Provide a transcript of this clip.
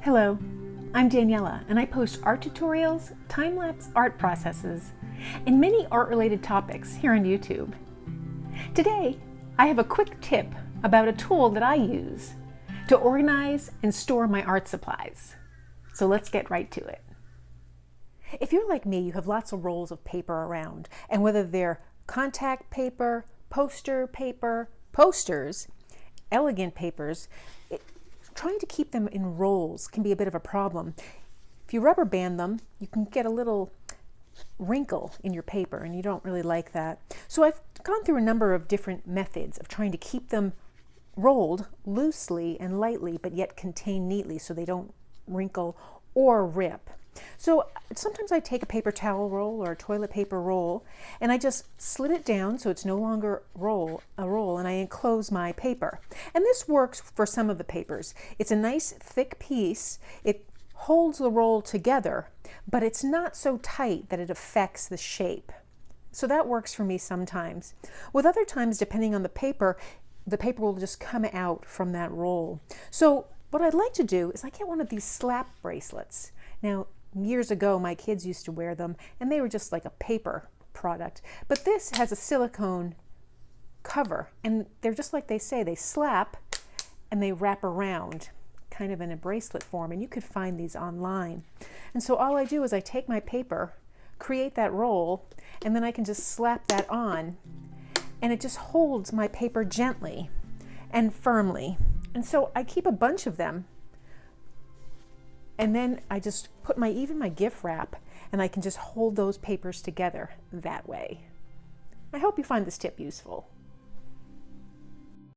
Hello, I'm Daniela and I post art tutorials, time-lapse art processes, and many art-related topics here on YouTube. Today, I have a quick tip about a tool that I use to organize and store my art supplies. So let's get right to it. If you're like me, you have lots of rolls of paper around, and whether they're contact paper, poster paper, posters, elegant papers, trying to keep them in rolls can be a bit of a problem. If you rubber band them, you can get a little wrinkle in your paper, and you don't really like that. So I've gone through a number of different methods of trying to keep them rolled loosely and lightly, but yet contained neatly so they don't wrinkle or rip. So sometimes I take a paper towel roll or a toilet paper roll and I just slit it down so it's no longer a roll, and I enclose my paper. And this works for some of the papers. It's a nice thick piece. It holds the roll together, but it's not so tight that it affects the shape. So that works for me sometimes. With other times, depending on the paper will just come out from that roll. So what I'd like to do is I get one of these slap bracelets. Now, years ago, my kids used to wear them, and they were just like a paper product. But this has a silicone cover, and they're just like they say, they slap and they wrap around, kind of in a bracelet form, and you could find these online. And so all I do is I take my paper, create that roll, and then I can just slap that on, and it just holds my paper gently and firmly. And so I keep a bunch of them, and then I just put even my gift wrap, and I can just hold those papers together that way. I hope you find this tip useful.